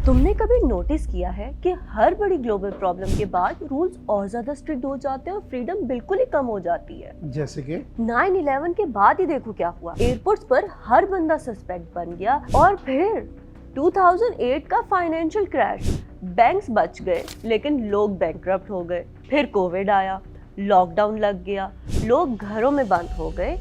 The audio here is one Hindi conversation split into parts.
तुमने कभी नोटिस किया है कि हर बड़ी ग्लोबल प्रॉब्लम के बाद रूल्स और ज्यादा स्ट्रिक्ट हो जाते हैं और फ्रीडम बिल्कुल ही कम हो जाती है। जैसे कि 9/11 के बाद ही देखो क्या हुआ। एयरपोर्ट्स पर हर बंदा सस्पेक्ट बन गया और फिर 2008 का फाइनेंशियल क्रैश। बैंक्स बच गए लेकिन लोग बैंकरप्ट हो गए। फिर कोविड आया, लॉकडाउन लग गया, लोग घरों में बंद हो गए,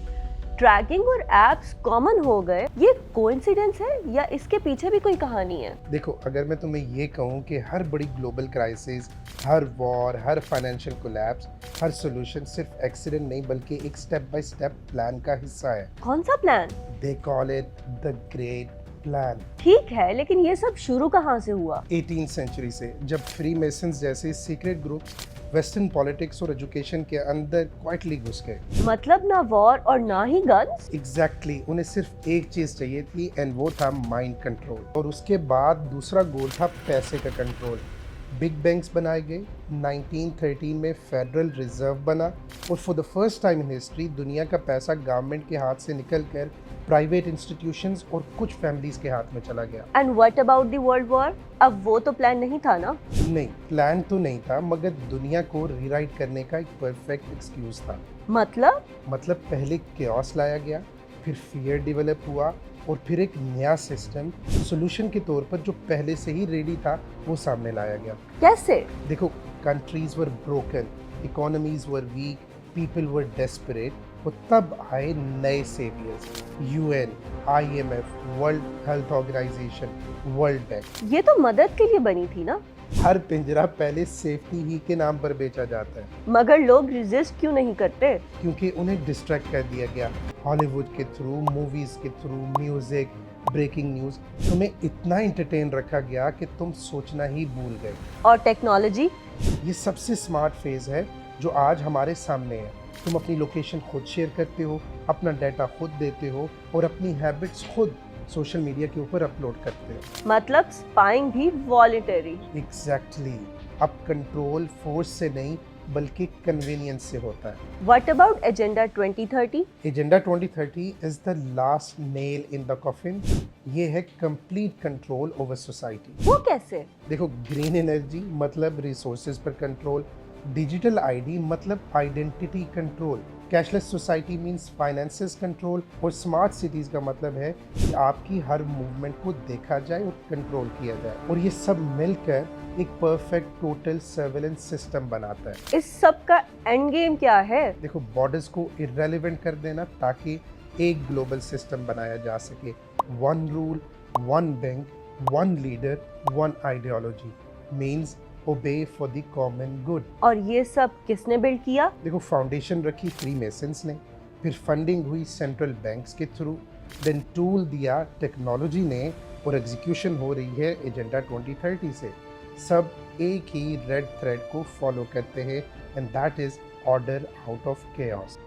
ट्रैकिंग और एप्स कॉमन हो गए। ये कोइंसिडेंस है या इसके पीछे भी कोई कहानी है? देखो, अगर मैं तुम्हें ये कहूँ कि हर बड़ी ग्लोबल क्राइसिस, हर वॉर, हर फाइनेंशियल कोलैप्स, हर सॉल्यूशन सिर्फ एक्सीडेंट नहीं बल्कि एक स्टेप बाय स्टेप प्लान का हिस्सा है। कौन सा plan? They call it the great plan. ठीक है, लेकिन ये सब शुरू कहाँ से हुआ? 18th सेंचुरी से, जब फ्री मेसन्स जैसे सीक्रेट ग्रुप्स वेस्टर्न पॉलिटिक्स और एजुकेशन के अंदर क्वाइटली घुस गए। मतलब ना वॉर और ना ही गन्स? एग्जैक्टली, उन्हें सिर्फ एक चीज चाहिए थी एंड वो था माइंड कंट्रोल। और उसके बाद दूसरा गोल था पैसे का कंट्रोल। बिग बैंक्स बनाए गए, 1913 में फेडरल रिजर्व बना और for the first time in history दुनिया का पैसा गवर्नमेंट के हाथ से निकलकर प्राइवेट इंस्टीट्यूशंस और कुछ फैमिलीज के हाथ में चला गया। And what about the world war? अब वो तो प्लान नहीं था ना? नहीं, प्लान तो नहीं था, मगर दुनिया को रीराइट करने का एक परफेक्ट एक्सक्यूज था। मतलब पहले केओस लाया गया, फिर फियर डेवलप हुआ और फिर एक नया सिस्टम सॉल्यूशन के तौर पर जो पहले से ही रेडी था वो सामने लाया गया। कैसे? देखो, countries were broken, economies were weak, people were desperate और तब आए नए saviours. UN, IMF, World Health Organization, World Bank. ये तो मदद के लिए बनी थी ना? हर पिंजरा पहले सेफ्टी ही के नाम पर बेचा जाता है, मगर लोग रेजिस्ट क्यों नहीं करते? क्योंकि उन्हें डिस्ट्रैक्ट कर दिया गया। हॉलीवुड के थ्रू, मूवीज के थ्रू, म्यूजिक, ब्रेकिंग न्यूज, तुम्हें इतना एंटरटेन रखा गया कि तुम सोचना ही भूल गए। और टेक्नोलॉजी? ये सबसे स्मार्ट फेज है जो आज हमारे सामने है। तुम अपनी लोकेशन खुद शेयर करते हो, अपना डाटा खुद देते हो और अपनी हैबिट्स खुद सोशल मीडिया के ऊपर अपलोड करते हो। मतलब स्पाइंग भी वॉलंटरी? एग्जैक्टली। अब कंट्रोल फोर्स से नहीं बल्कि कन्वीनियंस से होता है। What about agenda 2030? Agenda 2030 is the last nail in the coffin. ये है कंप्लीट कंट्रोल ओवर सोसाइटी। वो कैसे? देखो, ग्रीन एनर्जी मतलब रिसोर्सेज पर कंट्रोल, डिजिटल आईडी मतलब identity control, cashless society means finances control और स्मार्ट सिटीज का मतलब है कि आपकी हर मूवमेंट को देखा जाए और कंट्रोल किया जाए। और ये सब मिलकर एक परफेक्ट टोटल सर्वेलेंस सिस्टम बनाता है। इस सब का एंड गेम क्या है? देखो, बॉर्डर्स को इररेलेवेंट कर देना ताकि एक ग्लोबल सिस्टम बनाया जा सके। One rule, one bank, one leader, one ideology means obey for the common good. और ये सब किसने बिल्ड किया? देखो, फाउंडेशन रखी फ्री मेसन्स ने, फिर फंडिंग हुई सेंट्रल बैंक्स के थ्रू, देन टूल दिया टेक्नोलॉजी ने और एग्जीक्यूशन हो रही है एजेंडा 2030 से। सब एक ही रेड थ्रेड को फॉलो करते हैं and that is order out of chaos.